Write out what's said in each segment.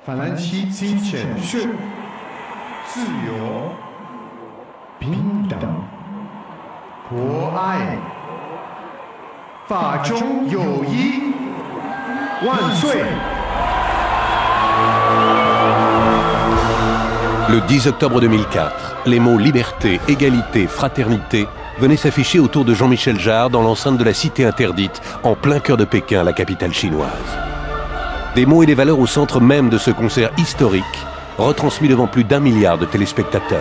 法兰西金钱是自由、平等、博爱、法中友谊，万岁！ Le 10 octobre 2004, les mots liberté, égalité, fraternité venaient s'afficher autour de Jean-Michel Jarre dans l'enceinte de la Cité interdite, en plein cœur de Pékin, la capitale chinoise. Des mots et des valeurs au centre même de ce concert historique, retransmis devant plus d'1 milliard de téléspectateurs.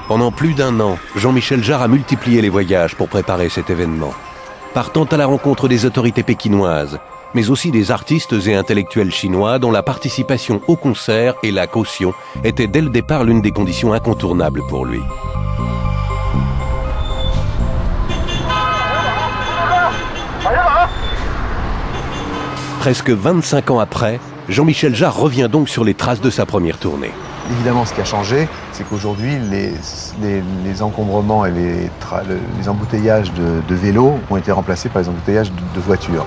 Pendant plus d'1 an, Jean-Michel Jarre a multiplié les voyages pour préparer cet événement. Partant à la rencontre des autorités pékinoises, mais aussi des artistes et intellectuels chinois dont la participation au concert et la caution étaient dès le départ l'une des conditions incontournables pour lui. Presque 25 ans après, Jean-Michel Jarre revient donc sur les traces de sa première tournée. Évidemment, ce qui a changé, c'est qu'aujourd'hui, les encombrements et les embouteillages de vélos ont été remplacés par les embouteillages de voitures.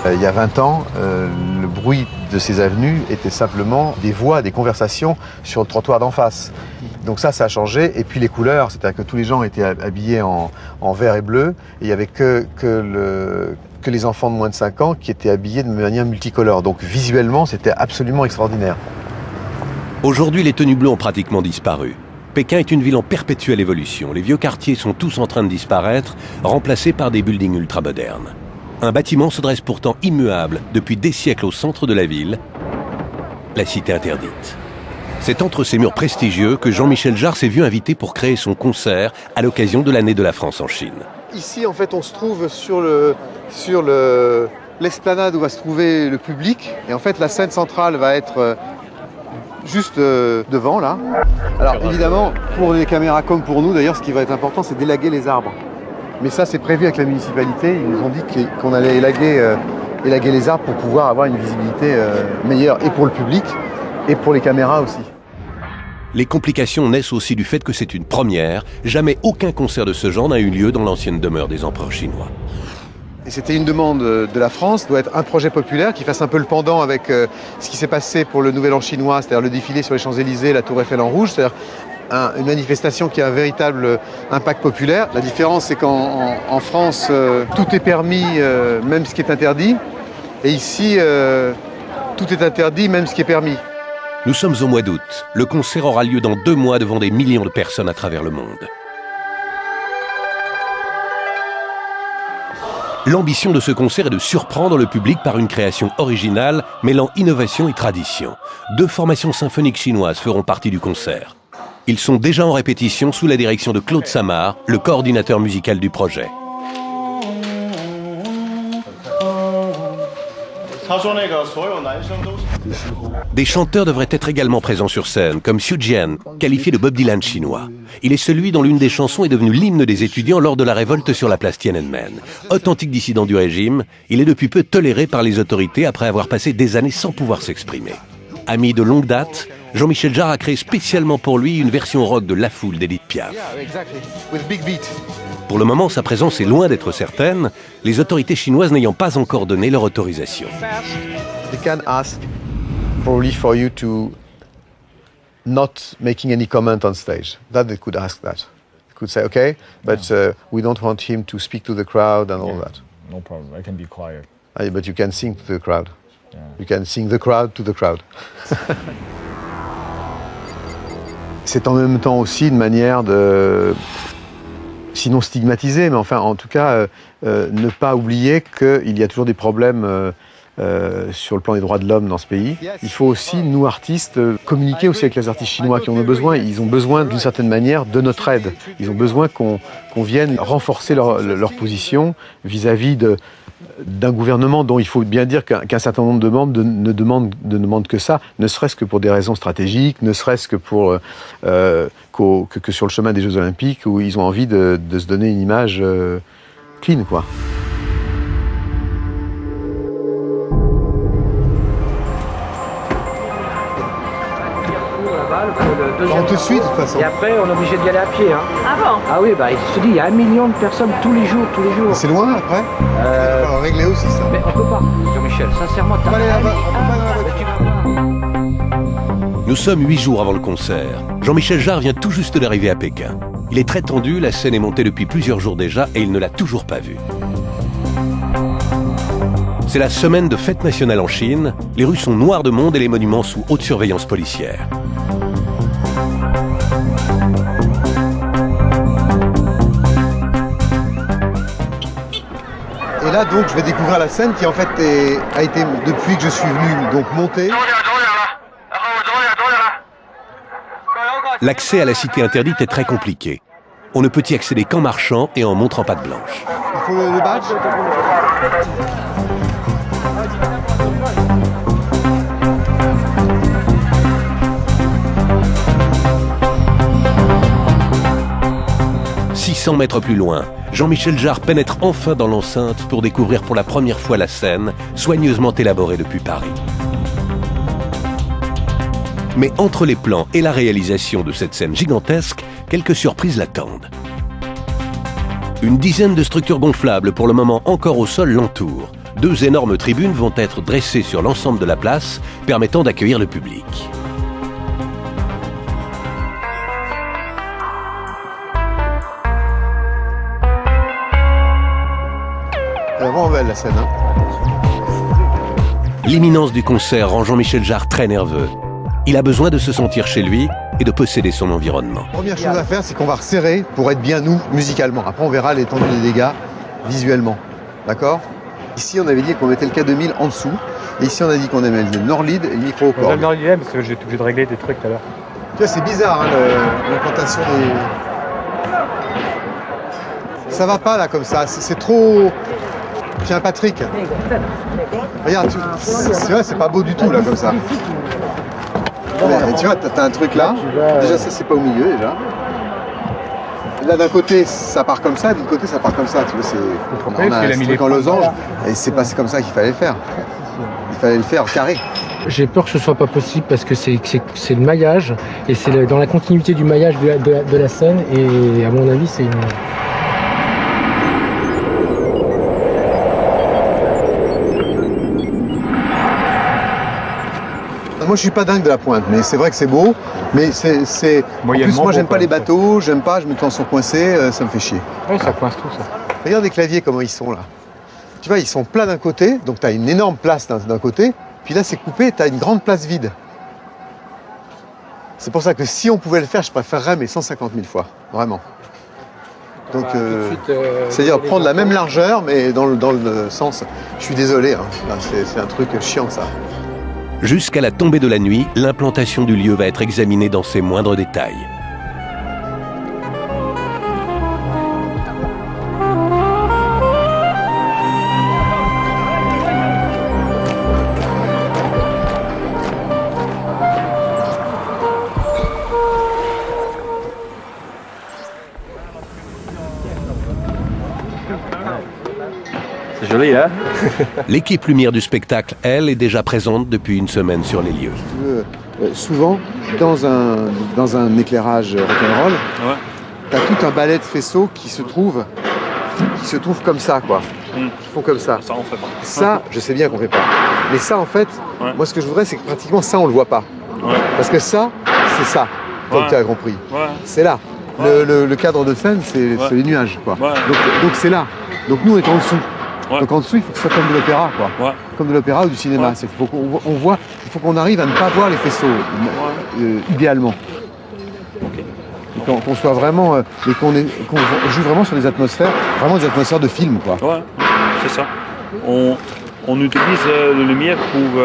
Il y a 20 ans, le bruit de ces avenues était simplement des voix, des conversations sur le trottoir d'en face. Donc ça a changé. Et puis les couleurs, c'est-à-dire que tous les gens étaient habillés en vert et bleu. Et il n'y avait que les enfants de moins de 5 ans qui étaient habillés de manière multicolore. Donc visuellement, c'était absolument extraordinaire. Aujourd'hui, les tenues bleues ont pratiquement disparu. Pékin est une ville en perpétuelle évolution. Les vieux quartiers sont tous en train de disparaître, remplacés par des buildings ultramodernes. Un bâtiment se dresse pourtant immuable depuis des siècles au centre de la ville, la Cité interdite. C'est entre ces murs prestigieux que Jean-Michel Jarre s'est vu invité pour créer son concert à l'occasion de l'année de la France en Chine. Ici, en fait, on se trouve sur l'esplanade où va se trouver le public. Et en fait, la scène centrale va être juste devant, là. Alors, évidemment, pour les caméras comme pour nous, d'ailleurs, ce qui va être important, c'est d'élaguer les arbres. Mais ça, c'est prévu avec la municipalité. Ils nous ont dit qu'on allait élaguer les arbres pour pouvoir avoir une visibilité meilleure, et pour le public, et pour les caméras aussi. Les complications naissent aussi du fait que c'est une première. Jamais aucun concert de ce genre n'a eu lieu dans l'ancienne demeure des empereurs chinois. Et c'était une demande de la France, doit être un projet populaire qui fasse un peu le pendant avec ce qui s'est passé pour le Nouvel An chinois, c'est-à-dire le défilé sur les Champs-Élysées, la Tour Eiffel en rouge, c'est-à-dire une manifestation qui a un véritable impact populaire. La différence, c'est qu'en France, tout est permis, même ce qui est interdit. Et ici, tout est interdit, même ce qui est permis. Nous sommes au mois d'août. Le concert aura lieu dans 2 mois devant des millions de personnes à travers le monde. L'ambition de ce concert est de surprendre le public par une création originale mêlant innovation et tradition. 2 formations symphoniques chinoises feront partie du concert. Ils sont déjà en répétition sous la direction de Claude Samar, le coordinateur musical du projet. Des chanteurs devraient être également présents sur scène, comme Xu Jian, qualifié de Bob Dylan chinois. Il est celui dont l'une des chansons est devenue l'hymne des étudiants lors de la révolte sur la place Tiananmen. Authentique dissident du régime, il est depuis peu toléré par les autorités après avoir passé des années sans pouvoir s'exprimer. Ami de longue date, Jean-Michel Jarre a créé spécialement pour lui une version rock de La Foule d'Edith Piaf. Pour le moment, sa présence est loin d'être certaine, les autorités chinoises n'ayant pas encore donné leur autorisation. They can ask probably for you to not making any comment on stage. That they could ask that. They could say, okay, but we don't want him to speak to the crowd and all that. No problem, I can be quiet. But you can sing to the crowd. Yeah. You can sing the crowd to the crowd. C'est en même temps aussi une manière de, sinon stigmatiser, mais enfin en tout cas ne pas oublier qu'il y a toujours des problèmes sur le plan des droits de l'homme dans ce pays. Il faut aussi, nous artistes, communiquer aussi avec les artistes chinois qui en ont besoin. Ils ont besoin d'une certaine manière de notre aide. Ils ont besoin qu'on vienne renforcer leur position vis-à-vis d'un gouvernement dont il faut bien dire qu'un certain nombre de membres ne demandent que ça, ne serait-ce que pour des raisons stratégiques, ne serait-ce que pour que sur le chemin des Jeux Olympiques où ils ont envie de se donner une image clean, quoi. là-bas, le deuxième On te suit de carreau. toute façon. Et après, on est obligé d'y aller à pied. Hein. Ah bon? Ah oui, bah, je te dis, il y a 1 million de personnes tous les jours. C'est loin après. Il faut régler aussi ça. Mais on peut pas, Jean-Michel, sincèrement, On va aller là-bas, on peut pas dans la voiture. tu vas voir. Nous sommes 8 jours avant le concert. Jean-Michel Jarre vient tout juste d'arriver à Pékin. Il est très tendu, la scène est montée depuis plusieurs jours déjà et il ne l'a toujours pas vue. C'est la semaine de fête nationale en Chine. Les rues sont noires de monde et les monuments sous haute surveillance policière. Et là donc je vais découvrir la scène qui en fait a été depuis que je suis venu donc montée. L'accès à la cité interdite est très compliqué. On ne peut y accéder qu'en marchant et en montrant patte blanche. Il faut le badge. « 600 mètres plus loin, Jean-Michel Jarre pénètre enfin dans l'enceinte pour découvrir pour la première fois la scène, soigneusement élaborée depuis Paris. Mais entre les plans et la réalisation de cette scène gigantesque, quelques surprises l'attendent. Une dizaine de structures gonflables, pour le moment encore au sol, l'entourent. 2 énormes tribunes vont être dressées sur l'ensemble de la place, permettant d'accueillir le public. Elle est vraiment belle la scène. Hein. L'imminence du concert rend Jean-Michel Jarre très nerveux. Il a besoin de se sentir chez lui et de posséder son environnement. Première chose à faire, c'est qu'on va resserrer pour être bien nous musicalement. Après, on verra l'étendue des dégâts visuellement. D'accord? Ici, on avait dit qu'on mettait le K2000 en dessous. Et ici, on a dit qu'on aimait le Nord-Lead et le micro au corps. Le Nord-Lead, parce que j'ai été obligé de régler des trucs tout à l'heure. Tu vois, c'est bizarre, hein, l'implantation des... Ça va pas, là, comme ça. C'est trop... Tiens, Patrick. Regarde, c'est vrai, c'est pas beau du tout, là, comme ça. Mais, tu vois, t'as un truc là. Déjà, ça, c'est pas au milieu, déjà. Et là, d'un côté, ça part comme ça, de l'autre côté, ça part comme ça. Tu vois, on a un truc en losange. Et c'est passé comme ça qu'il fallait le faire. Il fallait le faire carré. J'ai peur que ce soit pas possible parce que c'est le maillage et c'est dans la continuité du maillage de la scène et à mon avis c'est une... Moi, je suis pas dingue de la pointe, mais c'est vrai que c'est beau. Mais c'est... En plus, moi, j'aime pas les bateaux, j'aime pas, je me sens coincé, ça me fait chier. Ouais, ça coince tout ça. Regarde les claviers, comment ils sont là. Tu vois, ils sont plats d'un côté, donc tu as une énorme place d'un côté, puis là, c'est coupé, tu as une grande place vide. C'est pour ça que si on pouvait le faire, je préférerais mes 150 000 fois, vraiment. Donc, c'est-à-dire prendre la même largeur, mais dans le sens... Je suis désolé, hein. C'est un truc chiant, ça. Jusqu'à la tombée de la nuit, l'implantation du lieu va être examinée dans ses moindres détails. C'est joli, hein? L'équipe lumière du spectacle, elle, est déjà présente depuis une semaine sur les lieux. Souvent, dans un éclairage rock'n'roll, Ouais. tu as tout un balai de faisceaux qui se trouve comme ça, quoi. Qui font comme ça. Ça, on fait pas. Ça, je sais bien qu'on fait pas. Mais ça, en fait, Ouais. moi, ce que je voudrais, c'est que pratiquement ça, on le voit pas. Ouais. Parce que ça, c'est ça, comme Ouais. tu as compris. Ouais. C'est là. Ouais. Le cadre de scène, c'est Ouais. les nuages, quoi. Ouais. Donc c'est là. Donc nous, on est en dessous. Ouais. Donc en dessous, il faut que ce soit comme de l'opéra, quoi. Ouais. Comme de l'opéra ou du cinéma. Ouais. C'est qu'il faut qu'on voit, il faut qu'on arrive à ne pas voir les faisceaux, idéalement. Qu'on soit vraiment, et qu'on joue vraiment sur des atmosphères, vraiment des atmosphères de film, quoi. Ouais, c'est ça. On utilise la lumière pour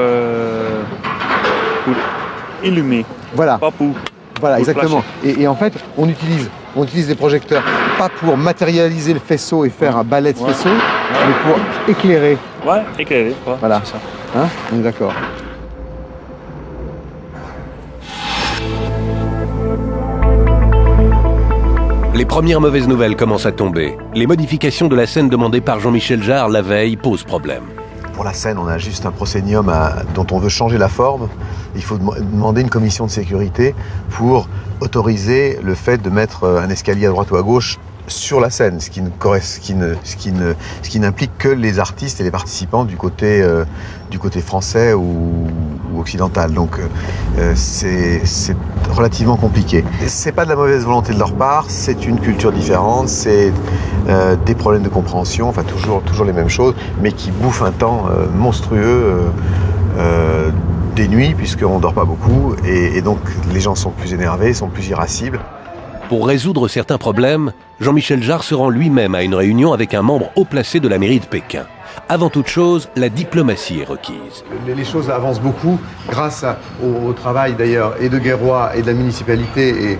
illuminer, Voilà, pas pour... voilà, pour exactement. Et en fait, on utilise des projecteurs, pas pour matérialiser le faisceau et faire un balai de Ouais. faisceau, mais pour éclairer. Ouais, éclairer. Ouais, Voilà. c'est ça. Hein, on est d'accord. Les premières mauvaises nouvelles commencent à tomber. Les modifications de la scène demandées par Jean-Michel Jarre la veille posent problème. pour la Seine, on a juste un proscénium dont on veut changer la forme. Il faut demander une commission de sécurité pour autoriser le fait de mettre un escalier à droite ou à gauche sur la Seine, ce qui n'implique que les artistes et les participants du côté français ou occidental. Donc c'est relativement compliqué. C'est pas de la mauvaise volonté de leur part, c'est une culture différente, c'est des problèmes de compréhension, enfin toujours les mêmes choses, mais qui bouffent un temps monstrueux des nuits, puisqu'on ne dort pas beaucoup, et donc les gens sont plus énervés, sont plus irascibles. Pour résoudre certains problèmes, Jean-Michel Jarre se rend lui-même à une réunion avec un membre haut placé de la mairie de Pékin. Avant toute chose, la diplomatie est requise. Les choses avancent beaucoup grâce au travail d'ailleurs et de Guerroy et de la municipalité, et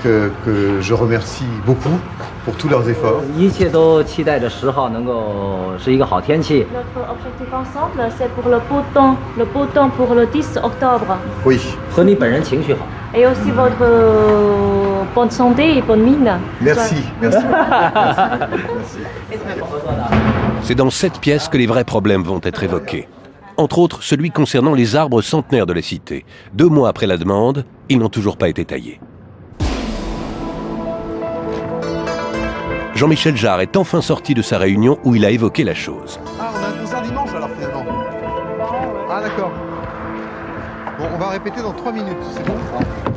que je remercie beaucoup pour tous leurs efforts. Notre objectif ensemble, c'est pour le beau temps pour le 10 octobre. Oui. Et aussi votre bonne santé et bonne mine. Merci. C'est dans cette pièce que les vrais problèmes vont être évoqués. Entre autres, celui concernant les arbres centenaires de la cité. 2 mois après la demande, ils n'ont toujours pas été taillés. Jean-Michel Jarre est enfin sorti de sa réunion où il a évoqué la chose. Ah, on a un concert dimanche alors finalement. Ah d'accord. Bon, on va répéter dans 3 minutes, c'est bon?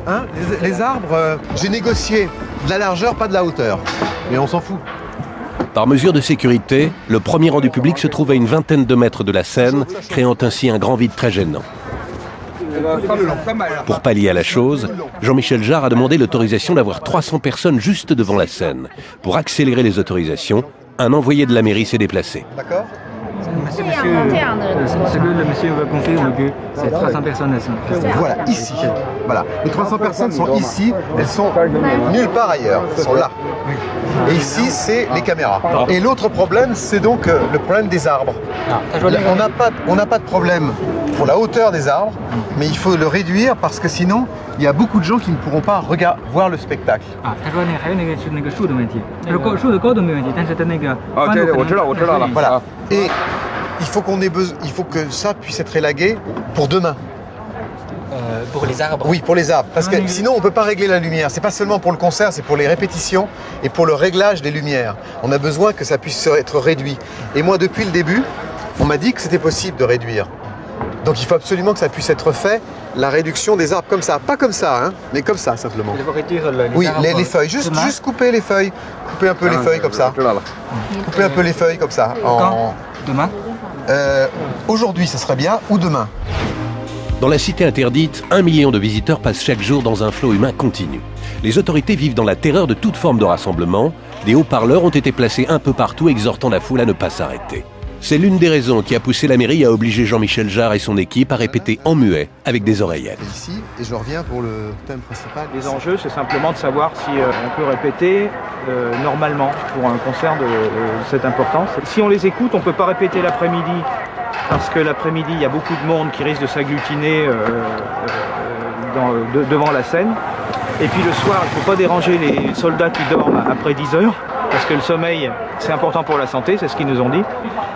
Hein, les arbres, j'ai négocié de la largeur, pas de la hauteur. Mais on s'en fout. Par mesure de sécurité, le premier rang du public se trouve à une vingtaine de mètres de la scène, créant ainsi un grand vide très gênant. Pour pallier à la chose, Jean-Michel Jarre a demandé l'autorisation d'avoir 300 personnes juste devant la scène. Pour accélérer les autorisations, un envoyé de la mairie s'est déplacé. D'accord? Ce que le monsieur veut confirmer que c'est 300 personnes. Voilà, ici. Voilà. Les 300 personnes sont ici, elles sont nulle part ailleurs, elles sont là. Et ici, c'est les caméras. Et l'autre problème, c'est donc le problème des arbres. On n'a pas de problème pour la hauteur des arbres, mais il faut le réduire parce que sinon, il y a beaucoup de gens qui ne pourront pas voir le spectacle. Voilà. Et il faut que ça puisse être élagué pour demain. Pour les arbres. Oui, pour les arbres. Parce que sinon, on ne peut pas régler la lumière. C'est pas seulement pour le concert, c'est pour les répétitions et pour le réglage des lumières. On a besoin que ça puisse être réduit. Et moi, depuis le début, on m'a dit que c'était possible de réduire. Donc il faut absolument que ça puisse être fait, la réduction des arbres comme ça. Pas comme ça, hein, mais comme ça, simplement. Oui, les feuilles. Juste couper les feuilles. Couper un peu les feuilles comme ça. Couper un peu les feuilles comme ça. Demain Aujourd'hui, ça serait bien, ou demain. Dans la cité interdite, 1 million de visiteurs passent chaque jour dans un flot humain continu. Les autorités vivent dans la terreur de toute forme de rassemblement. Des haut-parleurs ont été placés un peu partout, exhortant la foule à ne pas s'arrêter. C'est l'une des raisons qui a poussé la mairie à obliger Jean-Michel Jarre et son équipe à répéter en muet avec des oreillettes. Ici, et je reviens pour le thème principal. Les enjeux, c'est simplement de savoir si on peut répéter normalement pour un concert de cette importance. Si on les écoute, on ne peut pas répéter l'après-midi, parce que l'après-midi, il y a beaucoup de monde qui risque de s'agglutiner devant la scène. Et puis le soir, il ne faut pas déranger les soldats qui dorment après 10 heures, parce que le sommeil, c'est important pour la santé, c'est ce qu'ils nous ont dit.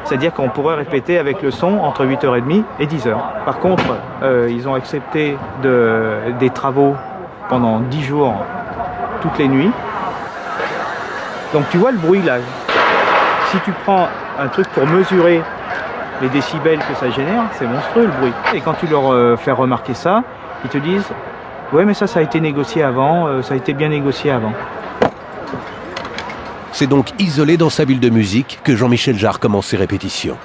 C'est-à-dire qu'on pourrait répéter avec le son entre 8h30 et 10h. Par contre, ils ont accepté des travaux pendant 10 jours, toutes les nuits. Donc tu vois le bruit là. Si tu prends un truc pour mesurer les décibels que ça génère, c'est monstrueux le bruit. Et quand tu leur fais remarquer ça, ils te disent « Ouais, mais ça a été négocié avant, ça a été bien négocié avant. » C'est donc isolé dans sa bulle de musique que Jean-Michel Jarre commence ses répétitions.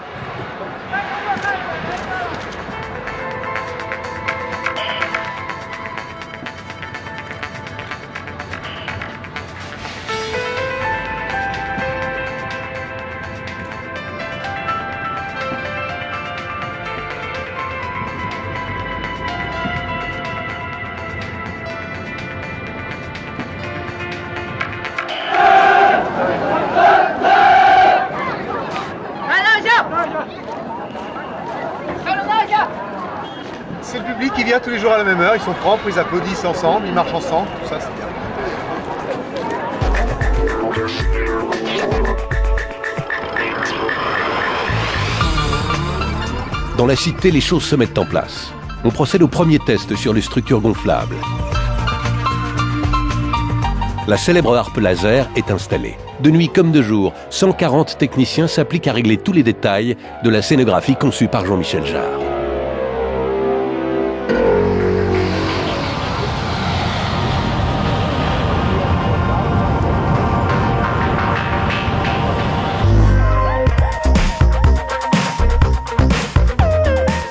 C'est le public qui vient tous les jours à la même heure, ils sont propres, ils applaudissent ensemble, ils marchent ensemble, tout ça c'est bien. Dans la cité, les choses se mettent en place. On procède au premier test sur les structures gonflables. La célèbre harpe laser est installée. De nuit comme de jour, 140 techniciens s'appliquent à régler tous les détails de la scénographie conçue par Jean-Michel Jarre.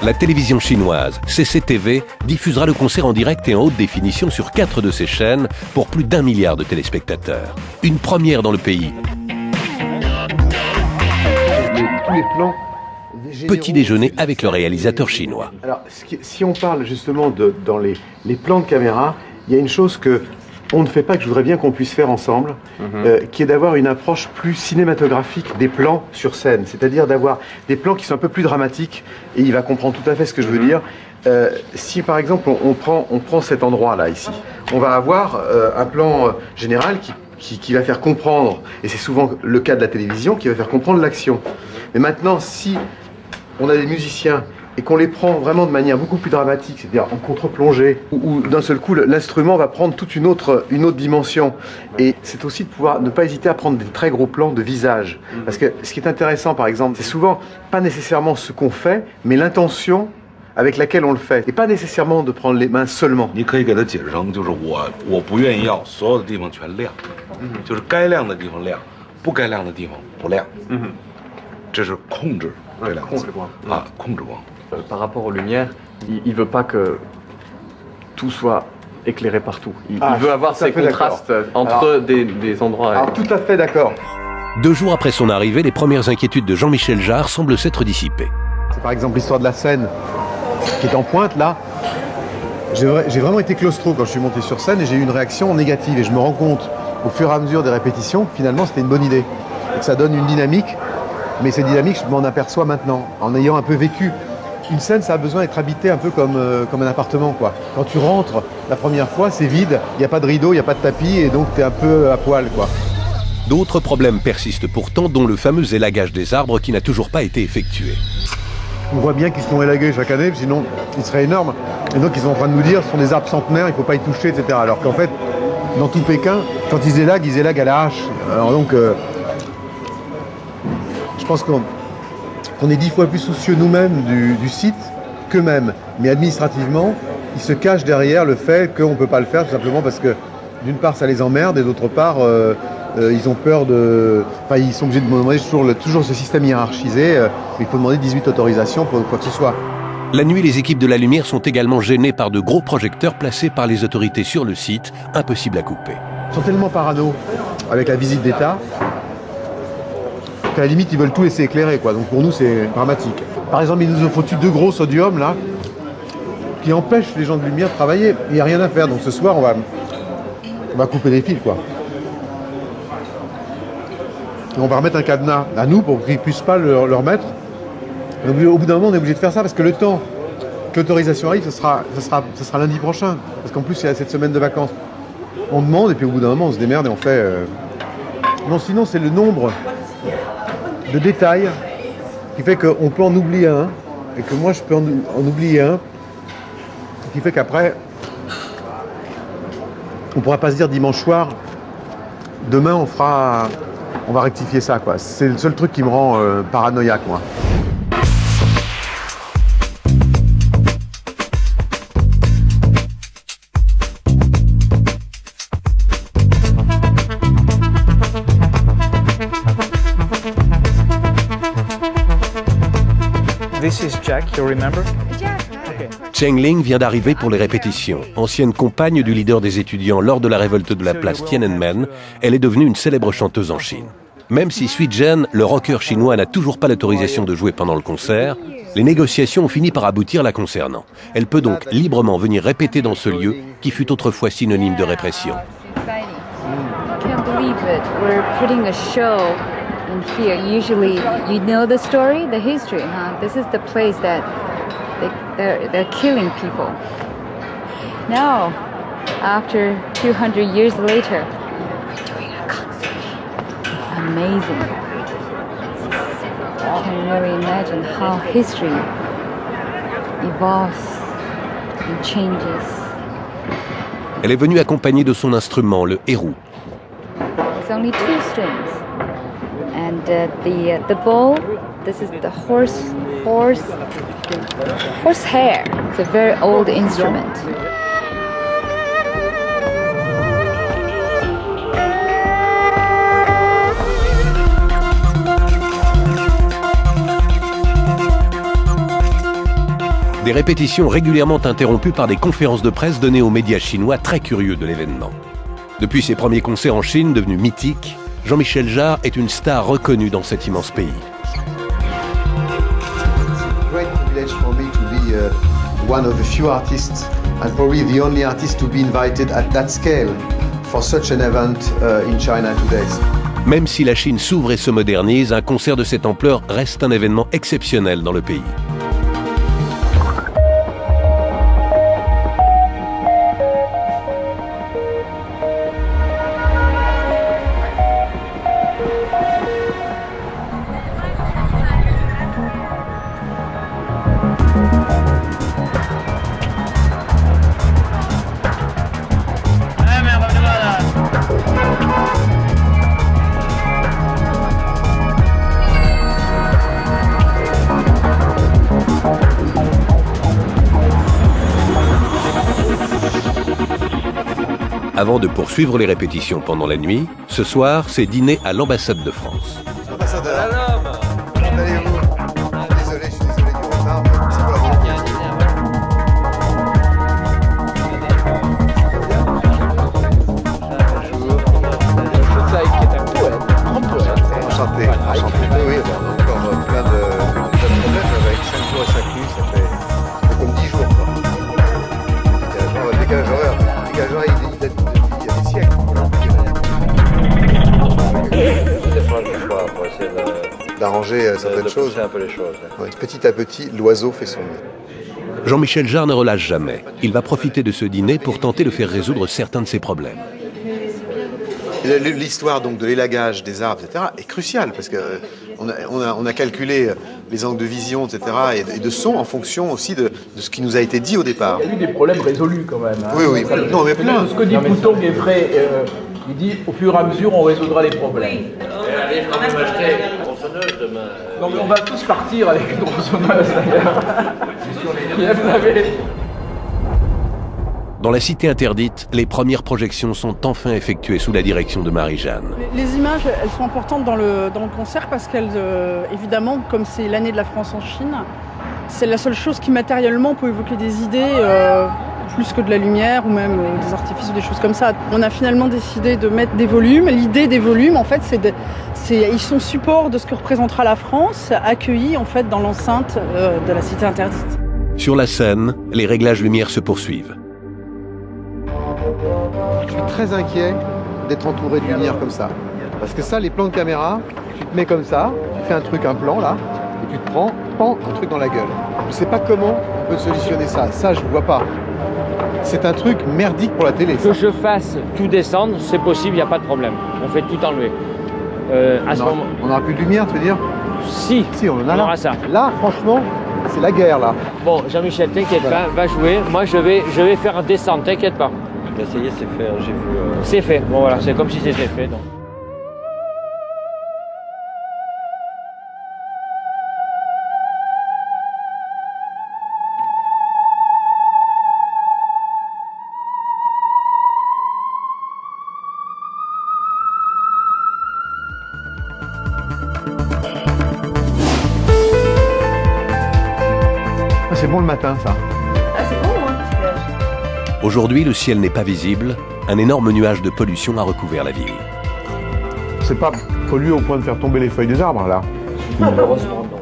La télévision chinoise, CCTV, diffusera le concert en direct et en haute définition sur 4 de ses chaînes pour plus d'1 milliard de téléspectateurs. Une première dans le pays. Tous les plans Petit déjeuner avec le réalisateur chinois. Alors, si on parle justement dans les plans de caméra, il y a une chose que on ne fait pas, que je voudrais bien qu'on puisse faire ensemble, qui est d'avoir une approche plus cinématographique des plans sur scène, c'est-à-dire d'avoir des plans qui sont un peu plus dramatiques, et il va comprendre tout à fait ce que je veux dire. Si par exemple on prend cet endroit-là ici, on va avoir un plan général qui va faire comprendre, et c'est souvent le cas de la télévision, qui va faire comprendre l'action. Mais maintenant, si on a des musiciens et qu'on les prend vraiment de manière beaucoup plus dramatique, c'est-à-dire en contre-plongée, où d'un seul coup l'instrument va prendre toute une autre dimension. Et c'est aussi de pouvoir ne pas hésiter à prendre des très gros plans de visage. Parce que ce qui est intéressant, par exemple, c'est souvent pas nécessairement ce qu'on fait, mais l'intention avec laquelle on le fait, et pas nécessairement de prendre les mains seulement. 你可以给他解释成，就是我不愿意要所有的地方全亮，就是该亮的地方亮，不该亮的地方不亮。这是控制这两个字啊，控制光。 Par rapport aux lumières, il veut pas que tout soit éclairé partout. Il veut avoir ces contrastes entre des endroits. Alors, tout à fait d'accord. 2 jours après son arrivée, les premières inquiétudes de Jean-Michel Jarre semblent s'être dissipées. C'est par exemple l'histoire de la scène qui est en pointe là. J'ai vraiment été claustro quand je suis monté sur scène et j'ai eu une réaction négative. Et je me rends compte au fur et à mesure des répétitions que finalement c'était une bonne idée. Et que ça donne une dynamique. Mais cette dynamique, je m'en aperçois maintenant, en ayant un peu vécu. Une scène, ça a besoin d'être habité un peu comme un appartement, quoi. Quand tu rentres la première fois, c'est vide, il n'y a pas de rideau, il n'y a pas de tapis, et donc tu es un peu à poil, quoi. D'autres problèmes persistent pourtant, dont le fameux élagage des arbres qui n'a toujours pas été effectué. On voit bien qu'ils se sont élagués chaque année, sinon ils seraient énormes. Et donc ils sont en train de nous dire, ce sont des arbres centenaires, il ne faut pas y toucher, etc. Alors qu'en fait, dans tout Pékin, quand ils élaguent à la hache. Alors donc, je pense qu'on est 10 fois plus soucieux nous-mêmes du site qu'eux-mêmes. Mais administrativement, ils se cachent derrière le fait qu'on ne peut pas le faire tout simplement parce que d'une part ça les emmerde et d'autre part ils ont peur de... Enfin ils sont obligés de demander toujours ce système hiérarchisé. Il faut demander 18 autorisations pour quoi que ce soit. La nuit, les équipes de la lumière sont également gênées par de gros projecteurs placés par les autorités sur le site, impossible à couper. Ils sont tellement parano avec la visite d'État qu'à la limite ils veulent tout laisser éclairer, quoi. Donc pour nous c'est dramatique. Par exemple, il nous a foutu 2 gros sodiums là qui empêchent les gens de lumière de travailler. Il n'y a rien à faire. Donc ce soir on va couper les fils, quoi. Et on va remettre un cadenas à nous pour qu'ils ne puissent pas le remettre. Et au bout d'un moment on est obligé de faire ça parce que le temps que l'autorisation arrive, ce sera lundi prochain. Parce qu'en plus il y a cette semaine de vacances. On demande et puis au bout d'un moment on se démerde et on fait... Non, sinon c'est le nombre de détails qui fait qu'on peut en oublier un et que moi je peux en oublier un qui fait qu'après on ne pourra pas se dire dimanche soir demain on va rectifier ça, quoi. C'est le seul truc qui me rend paranoïaque, moi. This is Jack, you remember? Cheng Ling vient d'arriver pour les répétitions. Ancienne compagne du leader des étudiants lors de la révolte de la place Tiananmen, elle est devenue une célèbre chanteuse en Chine. Même si Sui Zhen, le rocker chinois, n'a toujours pas l'autorisation de jouer pendant le concert, les négociations ont fini par aboutir la concernant. Elle peut donc librement venir répéter dans ce lieu qui fut autrefois synonyme de répression. Here, usually, you know the story, the history, huh? This is the place that they're killing people. Now, after 200 years later, we're doing a concert. Amazing. I can really imagine how history evolves and changes. Elle est venue accompagnée de son instrument, le hérou. It's only 2 strings, and the bow. This is the horsehair. It's a very old instrument. Des répétitions régulièrement interrompues par des conférences de presse données aux médias chinois très curieux de l'événement. Depuis ses premiers concerts en Chine, devenus mythiques, Jean-Michel Jarre est une star reconnue dans cet immense pays. Great privilege for me to be one of the few artists and probably the only artist to be invited at that scale for such an event in China today. Même si la Chine s'ouvre et se modernise, un concert de cette ampleur reste un événement exceptionnel dans le pays. Avant de poursuivre les répétitions pendant la nuit, ce soir, c'est dîner à l'ambassade de France. Ambassadeur, comment allez-vous? Désolé, je suis désolé du retard, mais c'est pour la Enchanté, enchanté. Oui, on a encore plein de problèmes avec 5 jours et 5 nuits, ça fait comme 10 jours. Quoi. Décalage horaire, il date depuis des siècles. D'arranger certaines choses. Un peu les choses. Ouais, petit à petit, l'oiseau fait son nid. Jean-Michel Jarre ne relâche jamais. Il va profiter de ce dîner pour tenter de faire résoudre certains de ses problèmes. L'histoire donc de l'élagage des arbres, etc., est cruciale parce que on a calculé les angles de vision, etc., et de son en fonction aussi de ce qui nous a été dit au départ. Il y a eu des problèmes résolus quand même. Hein. Oui, oui. Non, mais plein. Ce que dit Pouton est vrai. Il dit au fur et à mesure on résoudra les problèmes. Allez quand même acheter une tronçonneuse demain. Non mais on va tous partir avec une tronçonneuse d'ailleurs. Dans la cité interdite, les premières projections sont enfin effectuées sous la direction de Marie-Jeanne. Les images, elles sont importantes dans le concert parce qu'elles, évidemment, comme c'est l'année de la France en Chine, c'est la seule chose qui matériellement peut évoquer des idées plus que de la lumière ou même des artifices ou des choses comme ça. On a finalement décidé de mettre des volumes. L'idée des volumes, en fait, ils sont support de ce que représentera la France, accueillis en fait dans l'enceinte de la cité interdite. Sur la scène, les réglages lumière se poursuivent. Je suis très inquiet d'être entouré de lumière comme ça. Parce que ça, les plans de caméra, tu te mets comme ça, tu fais un plan là, et tu te prends, un truc dans la gueule. Je ne sais pas comment on peut solutionner ça. Ça, je ne vois pas. C'est un truc merdique pour la télé. Que je fasse tout descendre, c'est possible, il n'y a pas de problème. On fait tout enlever. On n'aura plus de lumière, tu veux dire? Si, on en a là. aura ça. Là, franchement, c'est la guerre là. Bon, Jean-Michel, t'inquiète pas, va jouer. Moi, je vais faire descendre, t'inquiète pas. Ça y est, c'est fait, j'ai vu. C'est fait, bon voilà, c'est comme si c'était fait. Donc. C'est bon le matin, ça. Ah, c'est bon, hein. Aujourd'hui, le ciel n'est pas visible. Un énorme nuage de pollution a recouvert la ville. C'est pas pollué au point de faire tomber les feuilles des arbres, là. Malheureusement, non.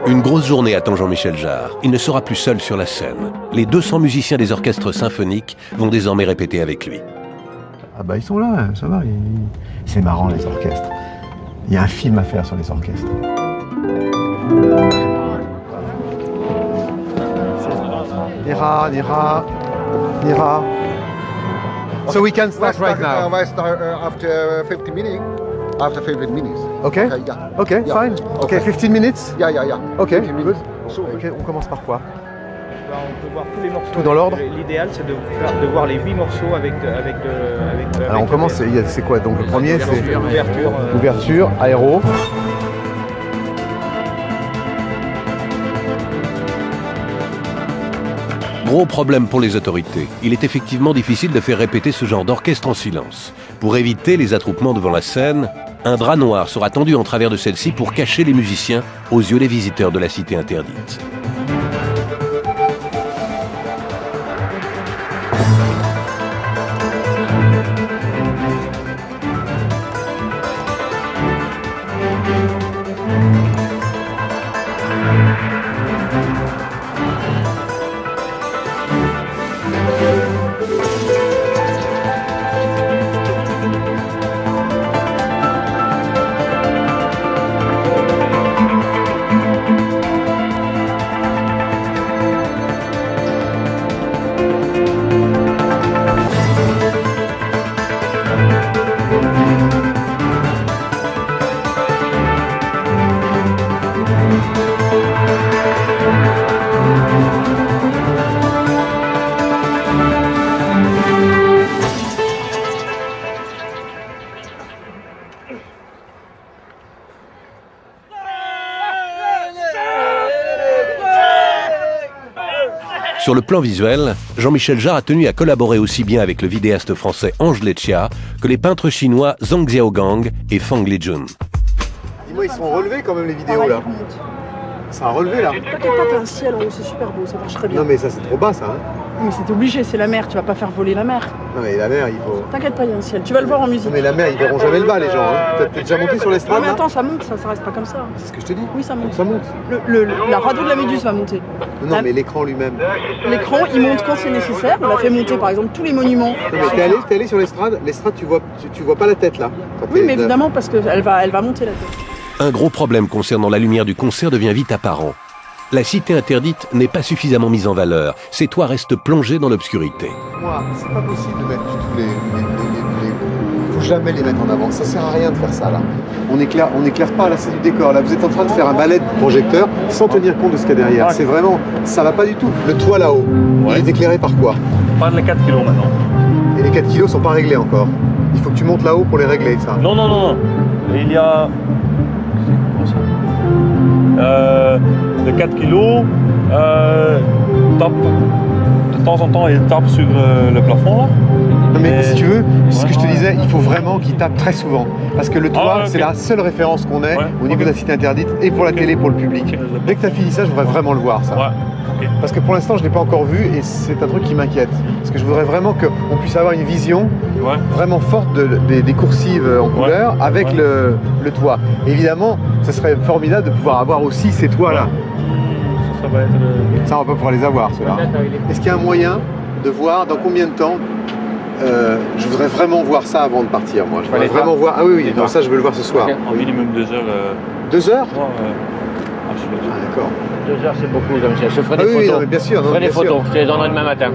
Une grosse journée attend Jean-Michel Jarre. Il ne sera plus seul sur la scène. Les 200 musiciens des orchestres symphoniques vont désormais répéter avec lui. Ah bah ils sont là, ça va. C'est marrant les orchestres. Il y a un film à faire sur les orchestres. Nira. So we can start right now. I start after 50 minutes. After 15 minutes. Okay. Okay, Yeah. fine. Okay, 15 minutes. Yeah. Okay, 15 good. minutes. Okay, on commence par quoi? On peut voir tous les morceaux. Tout dans l'ordre. L'idéal, c'est de voir les 8 morceaux avec. Alors on commence, c'est quoi? Donc le premier, c'est l'ouverture, aéro. Gros problème pour les autorités. Il est effectivement difficile de faire répéter ce genre d'orchestre en silence. Pour éviter les attroupements devant la scène, un drap noir sera tendu en travers de celle-ci pour cacher les musiciens aux yeux des visiteurs de la cité interdite. Sur le plan visuel, Jean-Michel Jarre a tenu à collaborer aussi bien avec le vidéaste français Ange Leccia que les peintres chinois Zhang Xiaogang et Fang Lijun. Dis-moi, ils sont relevés quand même les vidéos là. Ça a relevé là. T'inquiète pas, t'as un ciel en haut, c'est super beau, ça marche très bien. Non mais ça c'est trop bas ça. Hein. Mais c'est obligé, c'est la mer, tu vas pas faire voler la mer. Non mais la mer il faut... T'inquiète pas, il y a un ciel, tu vas le voir en musique. Non mais la mer ils verront jamais le bas les gens. Hein. T'es déjà monté sur l'estrade? Non mais attends, ça monte, ça reste pas comme ça. C'est ce que je te dis. Oui, ça monte. Ça monte. La radeau de la Méduse va monter. Non mais l'écran lui-même. L'écran, il monte quand c'est nécessaire. On a fait monter par exemple tous les monuments. Non, mais t'es allé sur l'estrade. L'estrade tu vois pas la tête là. Oui mais évidemment parce qu'elle va monter la tête. Un gros problème concernant la lumière du concert devient vite apparent. La cité interdite n'est pas suffisamment mise en valeur. Ses toits restent plongés dans l'obscurité. Moi, c'est pas possible de mettre du tout les... Faut jamais les mettre en avant. Ça sert à rien de faire ça là. On éclaire pas là, c'est du décor. Là, vous êtes en train de faire un ballet de projecteur sans tenir compte de ce qu'il y a derrière. C'est vraiment, ça va pas du tout. Le toit là-haut, il est éclairé par quoi? Par les 4 kilos maintenant. Et les 4 kilos sont pas réglés encore. Il faut que tu montes là-haut pour les régler, ça. Non. Il y a... de 4 kilos, tape, de temps en temps il tape sur le plafond là. Non mais si tu veux, c'est ce que je te disais, il faut vraiment qu'il tape très souvent. Parce que le toit, c'est la seule référence qu'on ait au niveau de la cité interdite et pour la télé, pour le public. Dès que tu as fini ça, je voudrais vraiment le voir ça. Parce que pour l'instant, je ne l'ai pas encore vu et c'est un truc qui m'inquiète. Parce que je voudrais vraiment qu'on puisse avoir une vision vraiment forte des coursives en couleur avec le toit. Et évidemment, ce serait formidable de pouvoir avoir aussi ces toits-là. Ça, on va pas pouvoir les avoir, ceux-là. Est-ce qu'il y a un moyen de voir dans combien de temps je voudrais vraiment voir ça avant de partir, moi. Je voudrais vraiment voir. Ah oui, donc ça, je veux le voir ce soir. En minimum 2 heures. 2 heures? Absolument. Ah, d'accord. 2 heures, c'est beaucoup comme ça. Je ferai des oui, photos. Non, mais bien sûr. Je ferai des photos, je te les donnerai demain matin.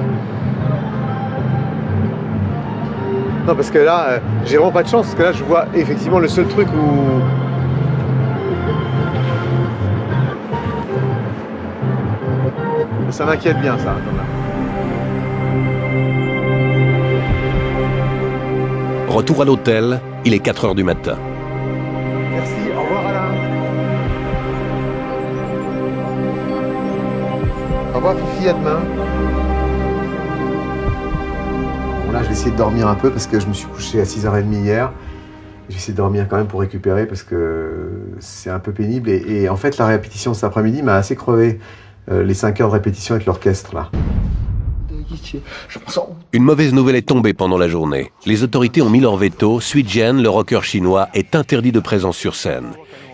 Non, parce que là, j'ai vraiment pas de chance, parce que là, je vois effectivement le seul truc où... Ça m'inquiète bien, ça, quand même. Retour à l'hôtel, il est 4 heures du matin. Merci, au revoir Alain. Au revoir Fifi, à demain. Bon là je vais essayer de dormir un peu parce que je me suis couché à 6h30 hier. Je vais essayer de dormir quand même pour récupérer parce que c'est un peu pénible. Et en fait la répétition cet après-midi m'a assez crevé. Les 5 heures de répétition avec l'orchestre là. Une mauvaise nouvelle est tombée pendant la journée. Les autorités ont mis leur veto. Sui Jian, le rocker chinois, est interdit de présence sur scène.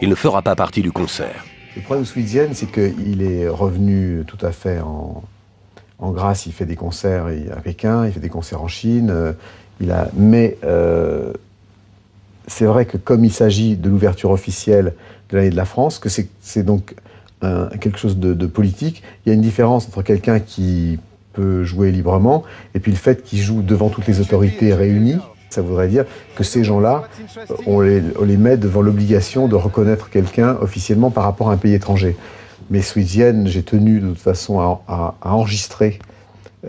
Il ne fera pas partie du concert. Le problème de Sui Jian, c'est qu'il est revenu tout à fait en grâce. Il fait des concerts à Pékin, il fait des concerts en Chine. Mais c'est vrai que comme il s'agit de l'ouverture officielle de l'année de la France, que c'est donc quelque chose de politique, il y a une différence entre quelqu'un qui peut jouer librement et puis le fait qu'il joue devant toutes les autorités réunies. Ça voudrait dire que ces gens-là, on les met devant l'obligation de reconnaître quelqu'un officiellement par rapport à un pays étranger. Mais Sweezian, j'ai tenu de toute façon à enregistrer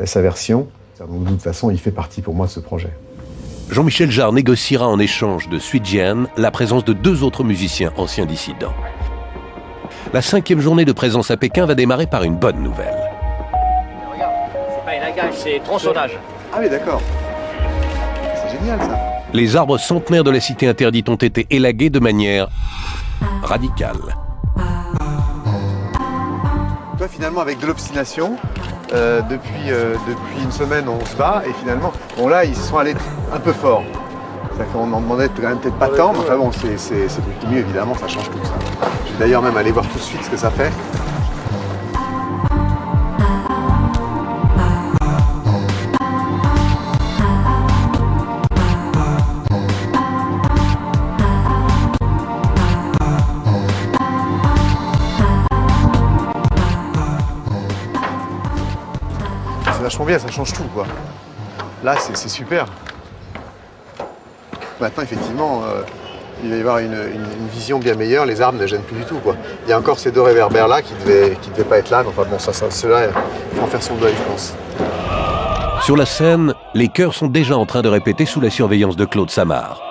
sa version. Donc, de toute façon, il fait partie pour moi de ce projet. Jean-Michel Jarre négociera en échange de Sweezian la présence de 2 autres musiciens anciens dissidents. La 5e journée de présence à Pékin va démarrer par une bonne nouvelle. Regarde, c'est pas élagage, c'est tronçonnage. Ah oui, d'accord. C'est génial ça. Les arbres centenaires de la cité interdite ont été élagués de manière radicale. Toi, finalement, avec de l'obstination, depuis une semaine, on se bat et finalement, bon là, ils sont allés un peu fort. C'est-à-dire qu'on en demandait quand même peut-être pas tant, mais enfin bon, c'est beaucoup mieux évidemment, ça change tout ça. Je vais d'ailleurs même aller voir tout de suite ce que ça fait. C'est vachement bien, ça change tout quoi. Là, c'est super. Maintenant, effectivement, il va y avoir une vision bien meilleure. Les arbres ne gênent plus du tout, quoi. Il y a encore ces 2 réverbères-là qui devaient pas être là. Donc, enfin, bon, cela, il faut en faire son deuil, je pense. Sur la scène, les chœurs sont déjà en train de répéter sous la surveillance de Claude Samar.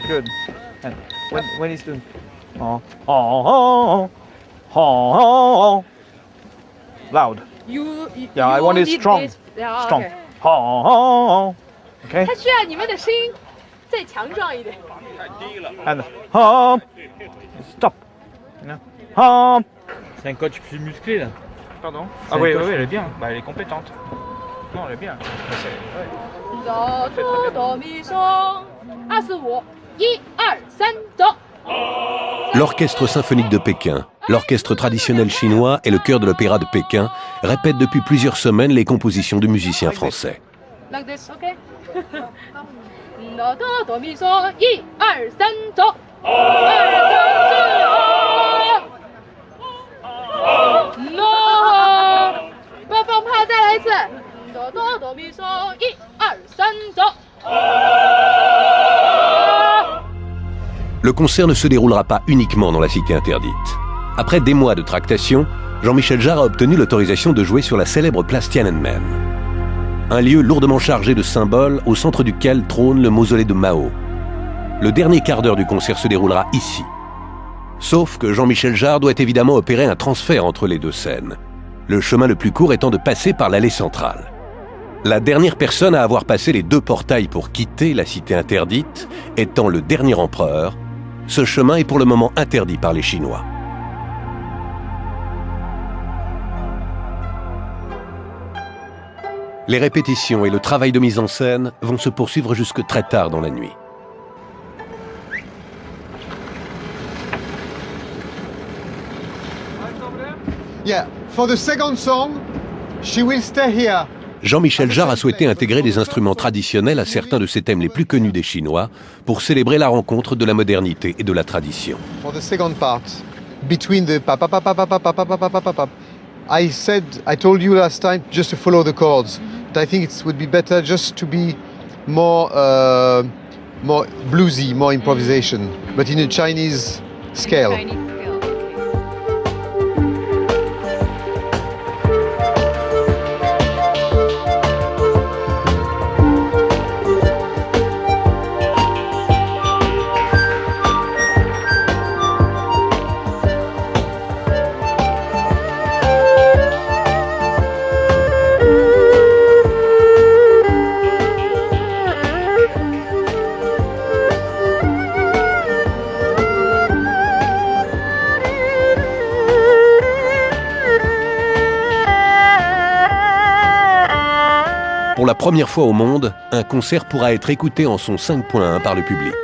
Good. And when he's doing, loud. Yeah, I want it strong. Strong. Okay. 它需要你们的声音再强壮一点。 And stop. C'est un coach plus musclé là. Pardon. Ah oui, elle est bien. Bah, elle est compétente. Non, elle est bien. L'Orchestre symphonique de Pékin, l'orchestre traditionnel chinois et le chœur de l'opéra de Pékin répètent depuis plusieurs semaines les compositions de musiciens français. Like this, okay? Do, mi, so, 1, 2, 3, 走。No， 不要放炮，再来一次。Do, mi, so, 1, 2, 3, 走。 Le concert ne se déroulera pas uniquement dans la cité interdite. Après des mois de tractation, Jean-Michel Jarre a obtenu l'autorisation de jouer sur la célèbre place Tiananmen. Un lieu lourdement chargé de symboles au centre duquel trône le mausolée de Mao. Le dernier quart d'heure du concert se déroulera ici. Sauf que Jean-Michel Jarre doit évidemment opérer un transfert entre les 2 scènes. Le chemin le plus court étant de passer par l'allée centrale. La dernière personne à avoir passé les 2 portails pour quitter la cité interdite étant le dernier empereur, ce chemin est pour le moment interdit par les Chinois. Les répétitions et le travail de mise en scène vont se poursuivre jusque très tard dans la nuit. Yeah, for the second song, she will stay here. Jean-Michel Jarre a souhaité intégrer des instruments traditionnels à certains de ses thèmes les plus connus des Chinois pour célébrer la rencontre de la modernité et de la tradition. For the second part, between the pa pa pa pa pa pa pa pa pa pa pa pa. I told you last time just to follow the chords, but I think it would be better just to be more bluesy, more improvisation, but in a Chinese scale. Pour la première fois au monde, un concert pourra être écouté en son 5.1 par le public.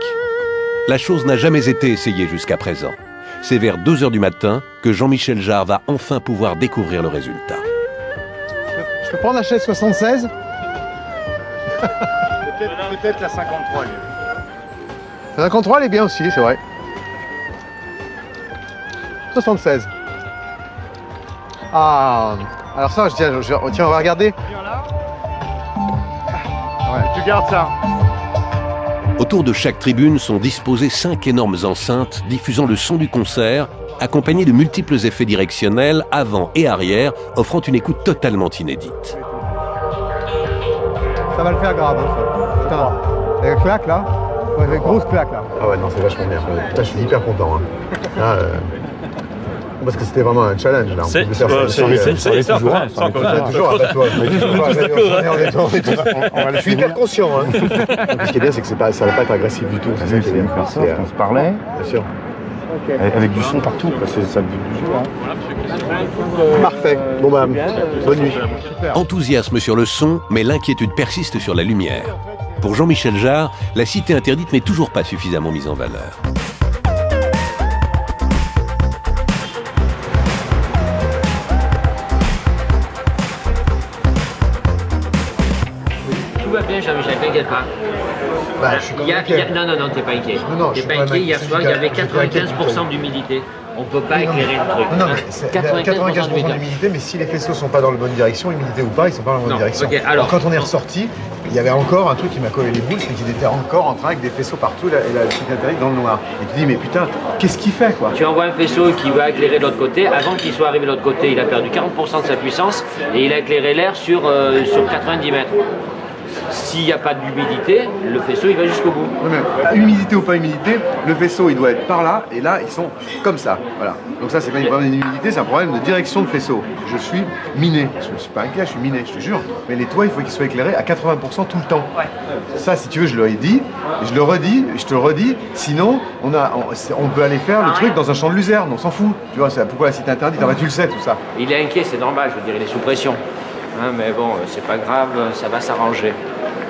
La chose n'a jamais été essayée jusqu'à présent. C'est vers 2 h du matin que Jean-Michel Jarre va enfin pouvoir découvrir le résultat. Je peux prendre la chaise 76 ? Peut-être la 53 lieu. La 53 elle est bien aussi, c'est vrai. 76. Ah, alors ça, tiens, on va regarder. Ouais, tu gardes ça. Autour de chaque tribune sont disposées 5 énormes enceintes diffusant le son du concert, accompagnées de multiples effets directionnels avant et arrière, offrant une écoute totalement inédite. Ça va le faire grave, hein, ça. Putain, la claque là, ouais, une grosse claque là. Ah ouais, non, c'est vachement bien. Putain, je suis hyper content. Hein. Là, parce que c'était vraiment un challenge là. C'est toujours. Je suis hyper conscient. Hein. Ce qui est bien, c'est que ça va pas être agressif du tout. C'est ça qui est bien. On se parlait. Bien sûr. Avec du son partout, c'est ça le but du jeu. Hein. Parfait. Bon bah, bonne nuit. Enthousiasme sur le son, mais l'inquiétude persiste sur la lumière. Pour Jean-Michel Jarre, la cité interdite n'est toujours pas suffisamment mise en valeur. Tout va bien, Jean-Michel, t'inquiète pas. Bah, je suis inquiet. Non, t'es pas inquiet. Non, T'es pas inquiet. Hier soir, il y avait 95% d'humidité. On peut pas éclairer le truc. Non, mais c'est 95% d'humidité, mais si les faisceaux sont pas dans la bonne direction, humidité ou pas, ils sont pas dans la bonne direction. Okay, alors quand on est ressorti, il y avait encore un truc qui m'a collé les boules, c'est qu'il était encore en train avec des faisceaux partout et la petite intérieur dans le noir. Et tu dis mais putain, qu'est-ce qu'il fait quoi? Tu envoies un faisceau qui va éclairer de l'autre côté. Avant qu'il soit arrivé de l'autre côté, il a perdu 40% de sa puissance et il a éclairé l'air sur 90 mètres. S'il n'y a pas d'humidité, le faisceau il va jusqu'au bout. Oui, mais, humidité ou pas humidité, le vaisseau il doit être par là et là ils sont comme ça. Voilà. Donc ça c'est pas un problème d'humidité, c'est un problème de direction de faisceau. Je suis miné. Je ne suis pas inquiet, je suis miné, je te jure. Mais les toits il faut qu'ils soient éclairés à 80% tout le temps. Ouais. Ça si tu veux je le redis, je le redis, je te le redis. Sinon on peut aller faire le truc dans un champ de luzerne, on s'en fout. Tu vois, pourquoi la cité interdite? Tu le sais tout ça. Il est inquiet, c'est normal, je veux dire, il est sous pression. Hein, mais bon, c'est pas grave, ça va s'arranger.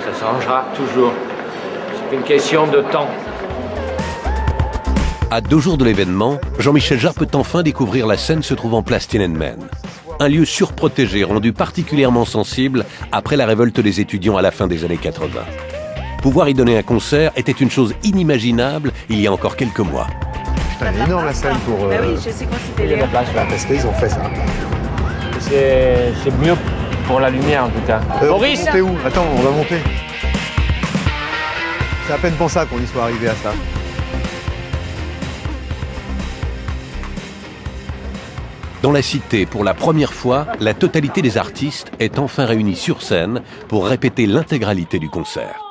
Ça s'arrangera toujours. C'est une question de temps. À 2 jours de l'événement, Jean-Michel Jarre peut enfin découvrir la scène se trouvant place Tiananmen. Un lieu surprotégé rendu particulièrement sensible après la révolte des étudiants à la fin des années 80. Pouvoir y donner un concert était une chose inimaginable il y a encore quelques mois. Putain, elle est énorme la scène pour... Bah oui, je sais quoi c'était les place là. Parce qu'ils ont fait ça. C'est mieux pour la lumière en tout cas. Maurice, t'es où? Attends, on va monter. C'est à peine pour ça qu'on y soit arrivé à ça. Dans la cité, pour la première fois, la totalité des artistes est enfin réunie sur scène pour répéter l'intégralité du concert.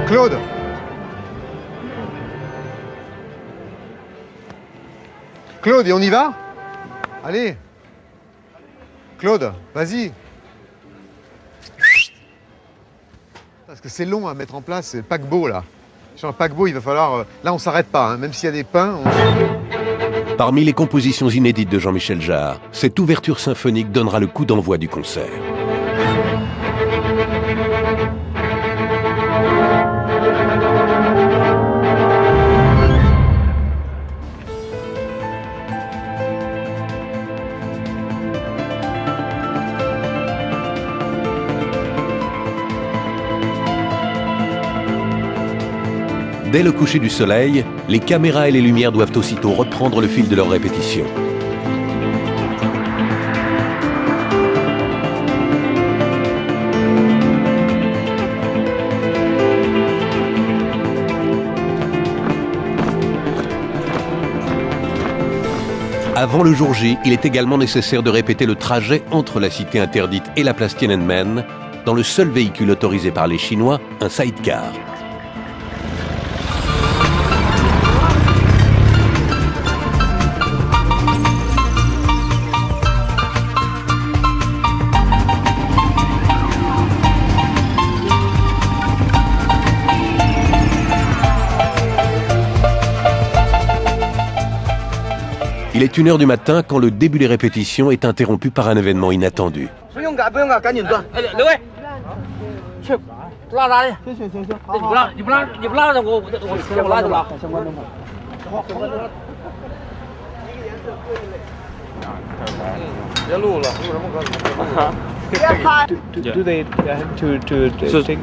Claude! Claude, et on y va? Allez! Claude, vas-y! Parce que c'est long à mettre en place, c'est le paquebot là. Sur un paquebot, il va falloir... Là, on s'arrête pas, hein. Même s'il y a des pains... Parmi les compositions inédites de Jean-Michel Jarre, cette ouverture symphonique donnera le coup d'envoi du concert. Dès le coucher du soleil, les caméras et les lumières doivent aussitôt reprendre le fil de leur répétition. Avant le jour J, il est également nécessaire de répéter le trajet entre la cité interdite et la place Tiananmen dans le seul véhicule autorisé par les Chinois, un sidecar. Il est 1h du matin quand le début des répétitions est interrompu par un événement inattendu. 拉拉的，行，你不拉的，我拉就拉。别录了，录什么歌？ Do they to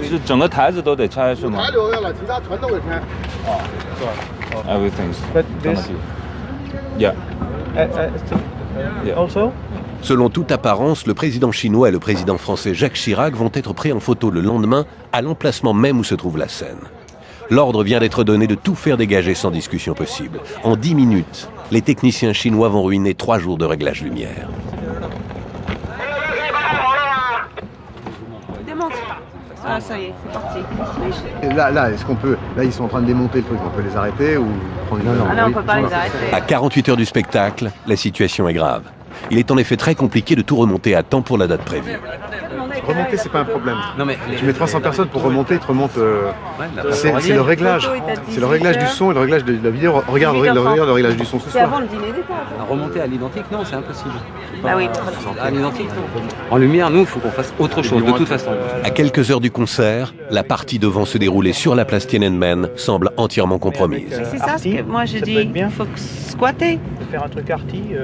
是整个台子都得拆是吗？材料了，其他全都得拆。哦，是 Everything's. But this, yeah. Also. Selon toute apparence, le président chinois et le président français Jacques Chirac vont être pris en photo le lendemain à l'emplacement même où se trouve la scène. L'ordre vient d'être donné de tout faire dégager sans discussion possible. En 10 minutes, les techniciens chinois vont ruiner 3 jours de réglage lumière. Ah, ça y est, c'est parti. Et là, est-ce qu'on peut... Là, ils sont en train de démonter le truc. On peut les arrêter ou prendre une... Ah non, on peut pas les arrêter. À 48 heures du spectacle, la situation est grave. Il est en effet très compliqué de tout remonter à temps pour la date prévue. Remonter, c'est pas un problème. Non, mais tu mets 300 personnes pour remonter, ils te remontent... c'est le réglage. C'est le réglage du son et le réglage de la vidéo. Regarde le réglage du son ce C'est soir. avant le dîner d'étage. Remonter à l'identique, non, c'est impossible. Ah oui. À l'identique, non. En lumière, nous, il faut qu'on fasse autre chose, de toute façon. À quelques heures du concert, la partie devant se dérouler sur la place Tiananmen semble entièrement compromise. C'est ça ce que moi je dis. Il faut squatter. Faire un truc arty,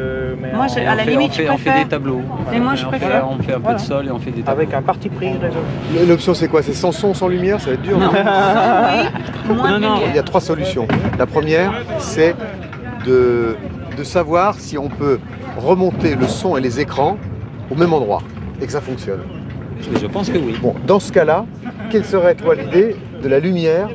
mais moi, à la limite, je préfère. On fait des tableaux. Mais moi, je préfère. On fait un peu de sol et on fait des tableaux. Avec un parti pris résolu. L'option, c'est quoi? C'est sans son, sans lumière? Ça va être dur, non? Non. Il y a 3 solutions. La première, c'est de savoir si on peut remonter le son et les écrans au même endroit et que ça fonctionne. Je pense que oui. Bon, dans ce cas-là, quelle serait, toi, l'idée de la lumière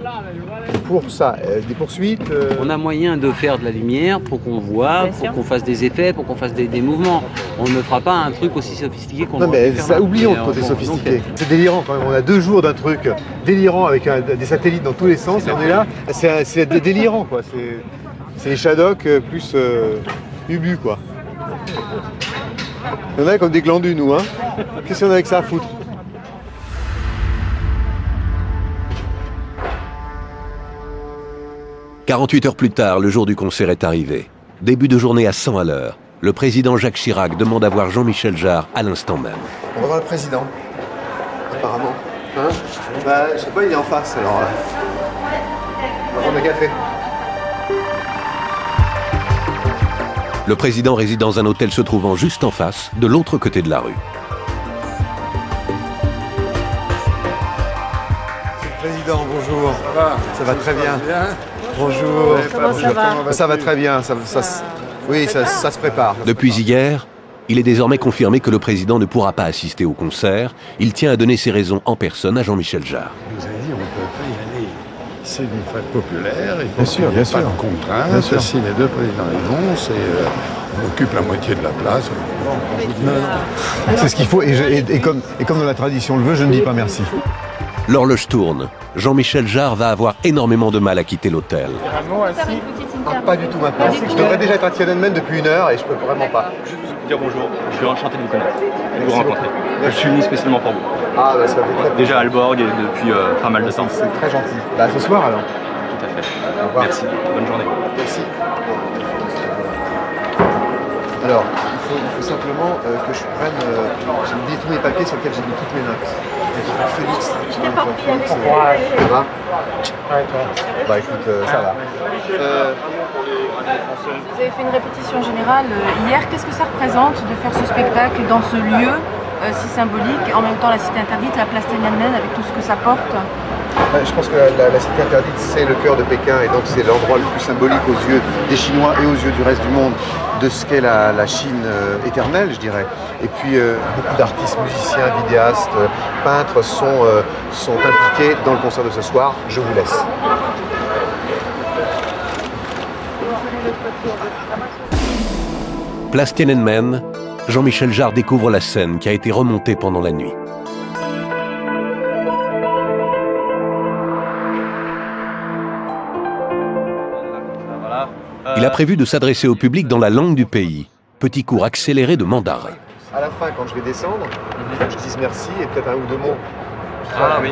pour ça? Des poursuites On a moyen de faire de la lumière pour qu'on voit, pour qu'on fasse des effets, pour qu'on fasse des mouvements. On ne fera pas un truc aussi sophistiqué qu'on Non, mais faire ça, là. oublions le côté sophistiqué. C'est délirant quand même. On a 2 jours d'un truc délirant avec des satellites dans tous les sens et on est là. C'est délirant, quoi. C'est les Shadok plus Ubu, quoi. On est comme des glandus, nous, hein. Qu'est-ce qu'on a avec ça à foutre? « 48 heures plus tard, le jour du concert est arrivé. Début de journée à 100 à l'heure. Le président Jacques Chirac demande à voir Jean-Michel Jarre à l'instant même. On va voir le président, apparemment. Hein? Bah, je sais pas, il est en face, alors... on va prendre un café. Le président réside dans un hôtel se trouvant juste en face, de l'autre côté de la rue. Président, bonjour. Ça va très bien. Bonjour. Comment ça va? Ça va très bien. Oui, ça se prépare. Depuis hier, il est désormais confirmé que le président ne pourra pas assister au concert. Il tient à donner ses raisons en personne à Jean-Michel Jarre. Vous avez dit, on ne peut pas y aller. C'est une fête populaire. Bien sûr, bien sûr. Pas de contraintes. Si les 2 présidents y vont, on occupe la moitié de la place. C'est ce qu'il faut. Et comme dans la tradition le veut, je ne dis pas merci. L'horloge tourne. Jean-Michel Jarre va avoir énormément de mal à quitter l'hôtel. Pas du tout maintenant. Je devrais déjà être à Tiananmen depuis 1 heure et je peux vraiment pas. Je vais vous dire bonjour. Je suis enchanté de vous connaître et de vous rencontrer. Je suis venu spécialement pour vous. Ah, bah, ça fait très plaisir. Déjà à Aalborg et depuis pas mal de temps. C'est très gentil. Bah, ce soir alors. Tout à fait. Merci. Bonne journée. Merci. Alors, il faut simplement que je prenne... j'ai oublié tous mes papiers sur lesquels j'ai mis toutes mes notes. Félix, ça va? Bah écoute, ça va. Vous avez fait une répétition générale hier. Qu'est-ce que ça représente de faire ce spectacle dans ce lieu si symbolique, en même temps la cité interdite, la place Tiananmen avec tout ce que ça porte? Je pense que la cité interdite, c'est le cœur de Pékin et donc c'est l'endroit le plus symbolique aux yeux des Chinois et aux yeux du reste du monde de ce qu'est la Chine éternelle, je dirais. Et puis beaucoup d'artistes, musiciens, vidéastes, peintres sont impliqués dans le concert de ce soir. Je vous laisse. Place Tiananmen, Jean-Michel Jarre découvre la scène qui a été remontée pendant la nuit. Il a prévu de s'adresser au public dans la langue du pays. Petit cours accéléré de mandarin. À la fin, quand je vais descendre, je dis merci et peut-être 1 ou 2 mots. Ah oui.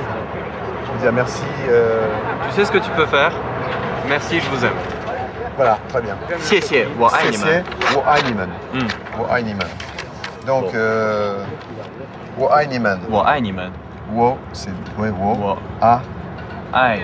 Je dis merci. Tu sais ce que tu peux faire? Merci, je vous aime. Voilà, très bien. 谢谢，我爱你们。我爱你们。我爱你们。Donc, 我爱你们。我爱你们。Wo, c'est wo. A. Ai.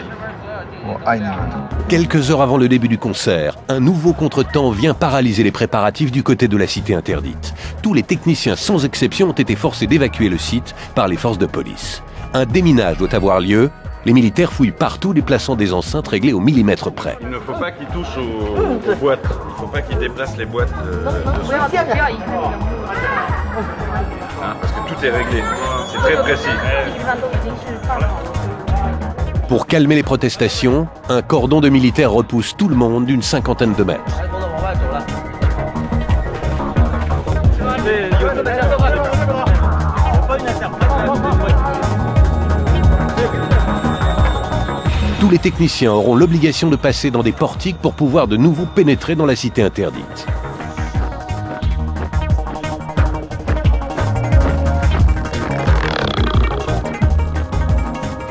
Quelques heures avant le début du concert, un nouveau contretemps vient paralyser les préparatifs du côté de la cité interdite. Tous les techniciens, sans exception, ont été forcés d'évacuer le site par les forces de police. Un déminage doit avoir lieu. Les militaires fouillent partout, déplaçant des enceintes réglées au millimètre près. Il ne faut pas qu'ils touchent aux boîtes. Il ne faut pas qu'ils déplacent les boîtes parce que tout est réglé. C'est très précis. Pour calmer les protestations, un cordon de militaires repousse tout le monde d'une 50aine de mètres. Tous les techniciens auront l'obligation de passer dans des portiques pour pouvoir de nouveau pénétrer dans la cité interdite.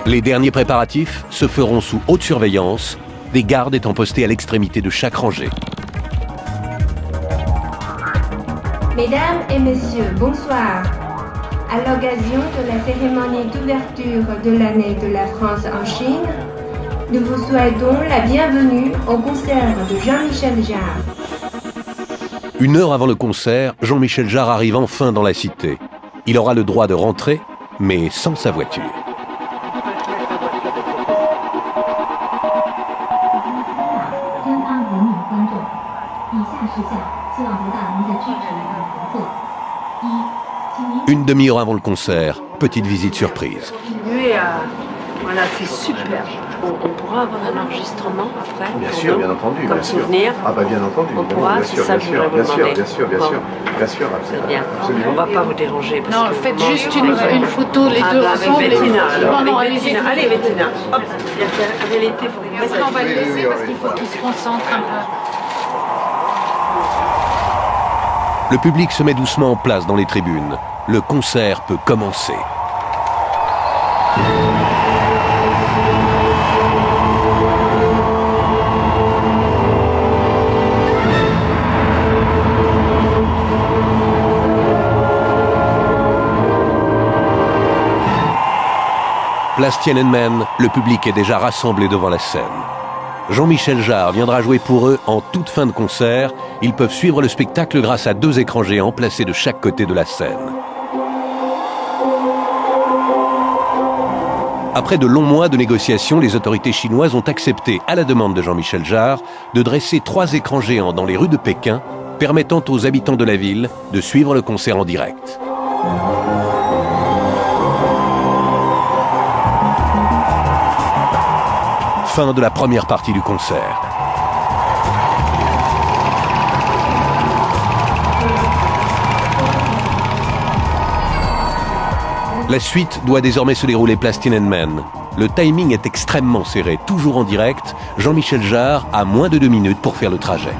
Les derniers préparatifs se feront sous haute surveillance, des gardes étant postés à l'extrémité de chaque rangée. Mesdames et messieurs, bonsoir. À l'occasion de la cérémonie d'ouverture de l'année de la France en Chine, nous vous souhaitons la bienvenue au concert de Jean-Michel Jarre. Une heure avant le concert, Jean-Michel Jarre arrive enfin dans la cité. Il aura le droit de rentrer, mais sans sa voiture. Une demi-heure avant le concert, petite visite surprise. Voilà, c'est super. On pourra avoir un enregistrement après. Bien sûr, bien entendu. Comme souvenir. Ah bah bien entendu. On pourra, bien sûr, bien sûr, bien sûr, bien sûr, c'est bien. On ne va pas vous déranger. Non, faites juste une photo, les deux ensemble. Avec Bettina. Allez, Bettina. Hop, la réalité, il faut vous mettre. On va le laisser parce qu'il faut qu'il se concentre un peu. Le public se met doucement en place dans les tribunes. Le concert peut commencer. Place Tiananmen, le public est déjà rassemblé devant la scène. Jean-Michel Jarre viendra jouer pour eux en toute fin de concert. Ils peuvent suivre le spectacle grâce à 2 écrans géants placés de chaque côté de la scène. Après de longs mois de négociations, les autorités chinoises ont accepté, à la demande de Jean-Michel Jarre, de dresser 3 écrans géants dans les rues de Pékin, permettant aux habitants de la ville de suivre le concert en direct. Fin de la première partie du concert. La suite doit désormais se dérouler place Tiananmen. Le timing est extrêmement serré, toujours en direct. Jean-Michel Jarre a moins de 2 minutes pour faire le trajet.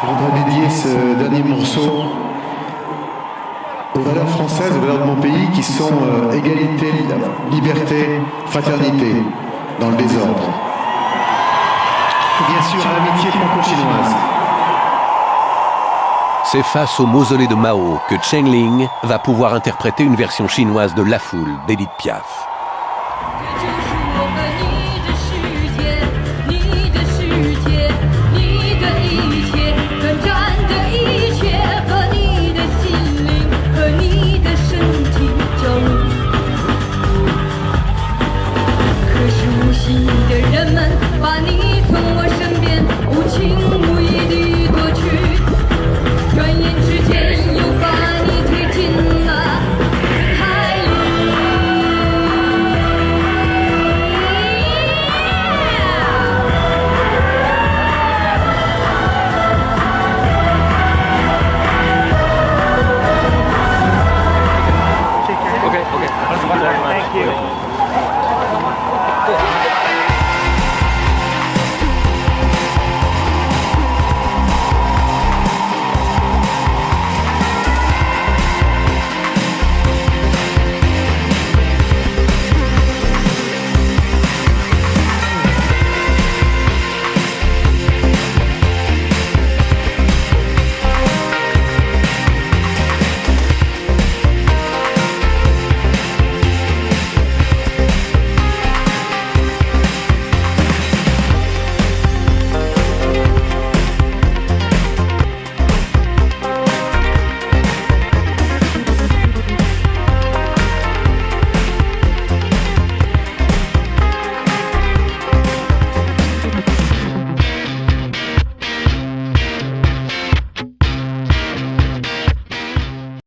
Je voudrais dédier ce dernier morceau aux valeurs françaises, aux valeurs de mon pays qui sont égalité, liberté, fraternité, dans le désordre. Et bien sûr, à l'amitié franco-chinoise. C'est face au mausolée de Mao que Cheng Ling va pouvoir interpréter une version chinoise de La Foule d'Édith Piaf.